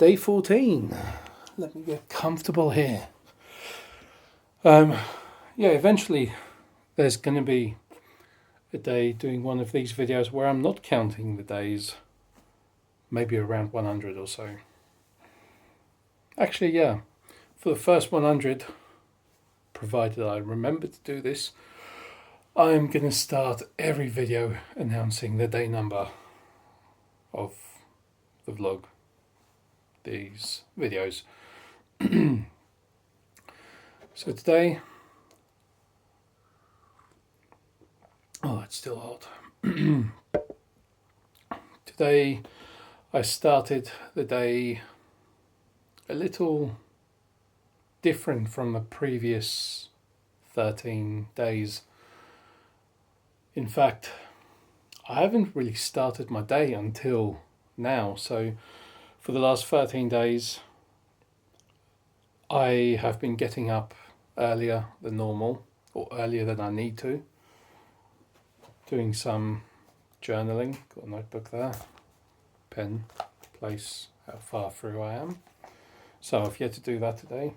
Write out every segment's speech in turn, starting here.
Day 14. Let me get comfortable here. Eventually there's going to be a day doing one of these videos where I'm not counting the days, maybe around 100 or so. Actually, yeah, for the first 100, provided I remember to do this, I'm going to start every video announcing the day number of the vlog, these videos. So today, it's still hot. Today I started the day a little different from the previous 13 days. In fact, I haven't really started my day until now. So for the last 13 days, I have been getting up earlier than normal, or earlier than I need to, doing some journaling. Got a notebook there, pen, place how far through I am. So I've yet to do that today.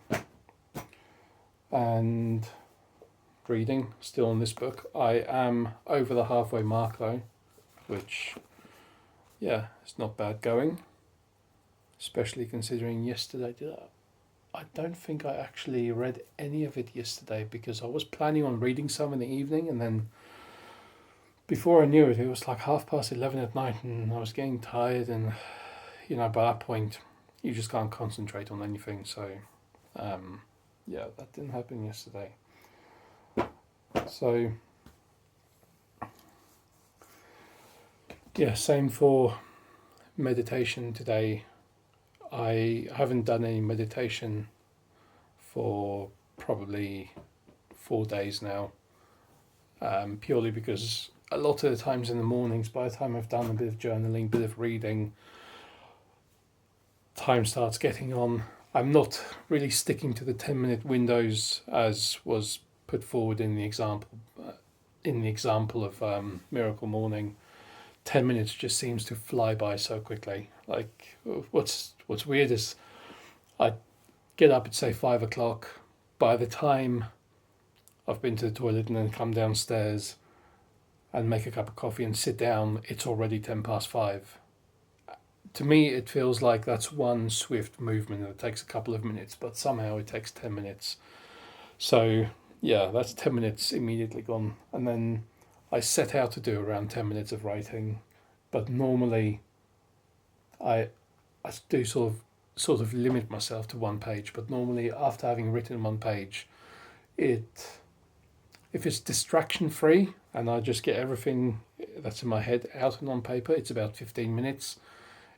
And reading, still on this book. I am over the halfway mark though, which, yeah, it's not bad going. Especially considering yesterday, I don't think I actually read any of it yesterday because I was planning on reading some in the evening, and then before I knew it, it was like 11:30 at night and I was getting tired, and by that point you just can't concentrate on anything. So that didn't happen yesterday. So yeah, same for meditation today. I haven't done any meditation for probably 4 days now, purely because a lot of the times in the mornings, by the time I've done a bit of journaling, bit of reading, time starts getting on. I'm not really sticking to the 10-minute windows as was put forward in the example of Miracle Morning. 10 minutes just seems to fly by so quickly. Like, what's weird is I get up at say 5 o'clock. By the time I've been to the toilet and then come downstairs and make a cup of coffee and sit down, it's already 5:10. To me, it feels like that's one swift movement that takes a couple of minutes, but somehow it takes 10 minutes. So yeah, that's 10 minutes immediately gone. And then I set out to do around 10 minutes of writing, but normally I do sort of limit myself to one page. But normally after having written one page, if it's distraction free and I just get everything that's in my head out and on paper, it's about 15 minutes.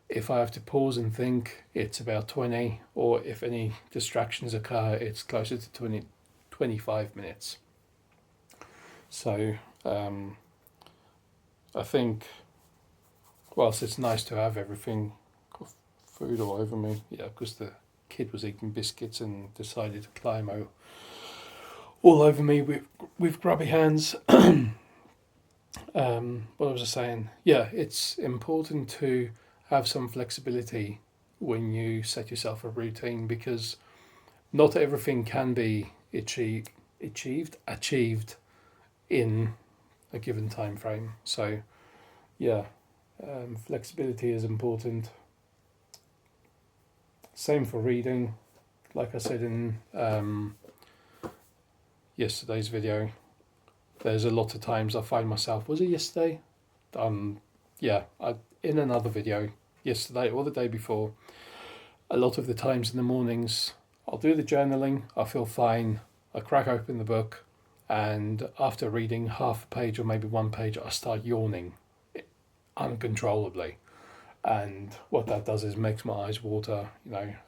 If I have to pause and think, it's about 20, or if any distractions occur, it's closer to 25 minutes. So I think, whilst it's nice to have everything, got food all over me, because the kid was eating biscuits and decided to climb all over me with grubby hands. What was I saying? Yeah, it's important to have some flexibility when you set yourself a routine, because not everything can be achieved in a given time frame. So flexibility is important. Same for reading. Like I said in yesterday's video, there's a lot of times I find myself, was it yesterday? In another video yesterday or the day before, a lot of the times in the mornings I'll do the journaling, I feel fine, I crack open the book, and after reading half a page or maybe one page, I start yawning uncontrollably. And what that does is makes my eyes water,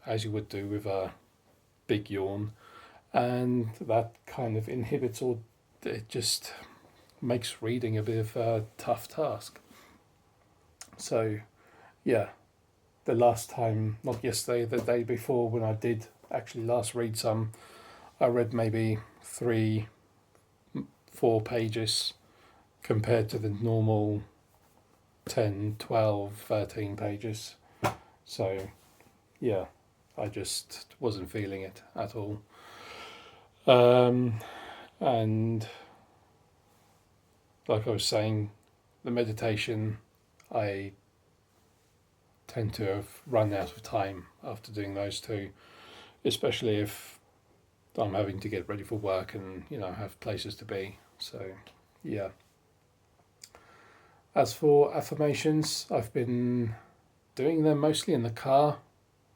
as you would do with a big yawn. And that kind of inhibits, or it just makes reading a bit of a tough task. So, yeah, the last time, not yesterday, the day before, when I did actually last read some, I read maybe 3-4 pages compared to the normal 10, 12, 13 pages. So yeah, I just wasn't feeling it at all. Um, and like I was saying, the meditation, I tend to have run out of time after doing those two, especially if I'm having to get ready for work and have places to be. So yeah. As for affirmations, I've been doing them mostly in the car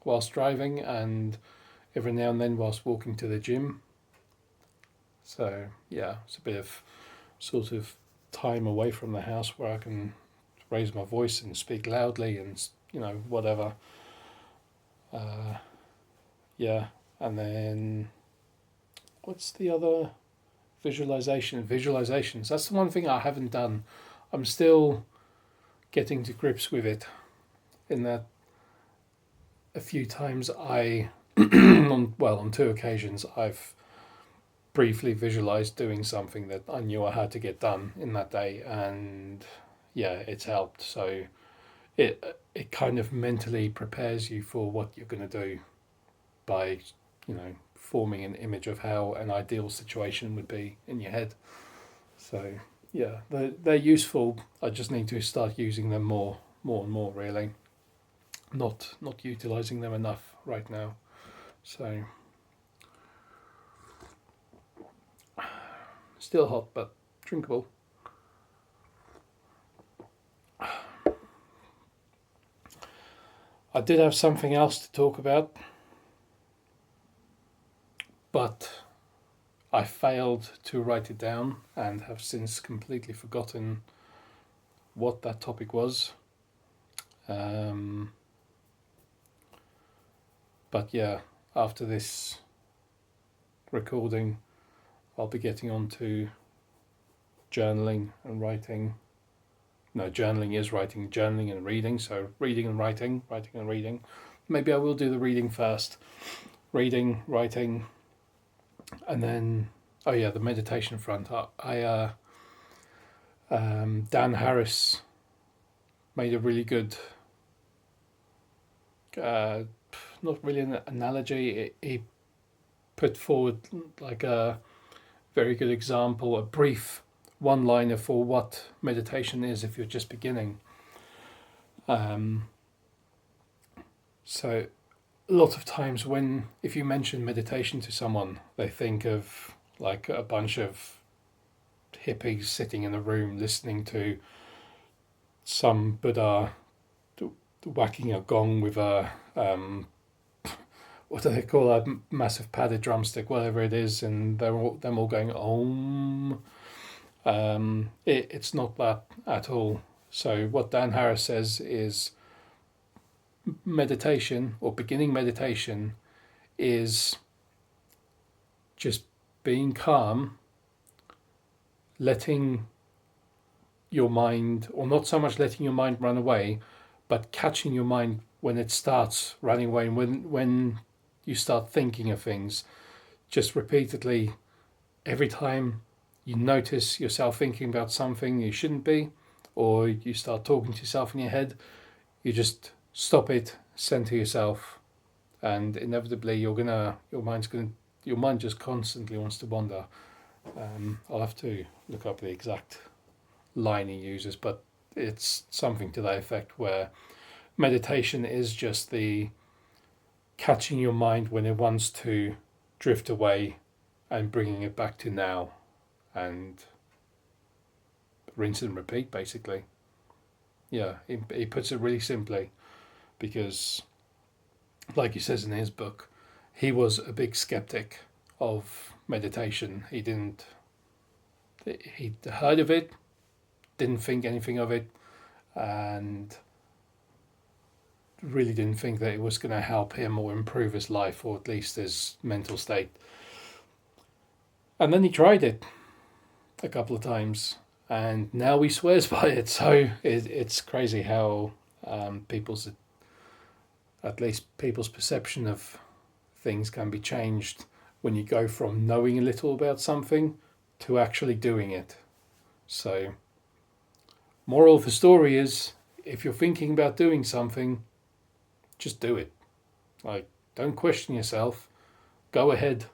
whilst driving and every now and then whilst walking to the gym. So yeah, it's a bit of sort of time away from the house where I can raise my voice and speak loudly and whatever. Uh, yeah, and then what's the other visualizations? That's the one thing I haven't done. I'm still getting to grips with it. In that, a few times on two occasions, I've briefly visualized doing something that I knew I had to get done in that day, and yeah, it's helped. So it kind of mentally prepares you for what you're going to do by forming an image of how an ideal situation would be in your head. So yeah, they're useful. I just need to start using them more and more. Really, not utilizing them enough right now. So still hot, but drinkable. I did have something else to talk about, but I failed to write it down and have since completely forgotten what that topic was. Um, but yeah, after this recording, I'll be getting on to journaling and writing. No, journaling is writing, journaling and reading. So reading and writing, writing and reading. Maybe I will do the reading first. Reading, writing, and then the meditation front. Dan Harris made a really good, not really an analogy. He put forward like a very good example, a brief one-liner for what meditation is if you're just beginning. So a lot of times if you mention meditation to someone, they think of like a bunch of hippies sitting in a room listening to some Buddha whacking a gong with a what do they call that massive padded drumstick, whatever it is, and them all going om. It's not that at all. So what Dan Harris says is meditation or beginning meditation is just being calm, letting your mind, or not so much letting your mind run away, but catching your mind when it starts running away, and when you start thinking of things, just repeatedly, every time you notice yourself thinking about something you shouldn't be, or you start talking to yourself in your head, you just stop it, center yourself, and inevitably your mind just constantly wants to wander. I'll have to look up the exact line he uses, but it's something to that effect, where meditation is just the catching your mind when it wants to drift away and bringing it back to now, and rinse and repeat basically. Yeah, he puts it really simply, because like he says in his book, he was a big skeptic of meditation. He'd heard of it, didn't think anything of it, and really didn't think that it was going to help him or improve his life, or at least his mental state. And then he tried it a couple of times, and now he swears by it. So it's crazy how people's perception of things can be changed when you go from knowing a little about something to actually doing it. So, moral of the story is, if you're thinking about doing something, just do it. Like, don't question yourself. Go ahead,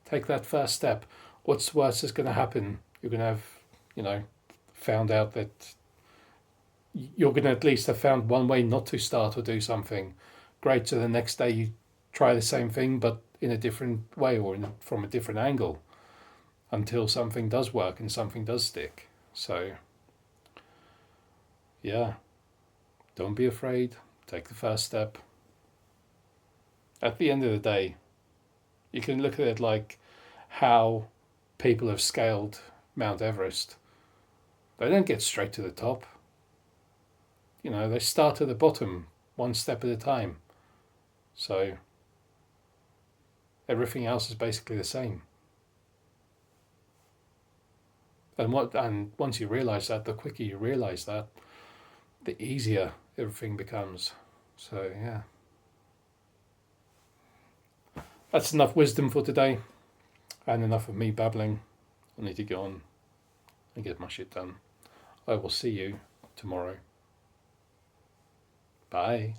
take that first step. What's the worst that's going to happen? You're going to have, you know, found out that you're going to at least have found one way not to start or do something. Great. So the next day you try the same thing, but in a different way or from a different angle until something does work and something does stick. So, yeah, don't be afraid. Take the first step. At the end of the day, you can look at it like how people have scaled Mount Everest. They don't get straight to the top. You know, they start at the bottom, one step at a time. So everything else is basically the same. And once you realize that, the quicker you realize that, the easier everything becomes. So yeah. That's enough wisdom for today, and enough of me babbling. I need to go on and get my shit done. I will see you tomorrow. Bye.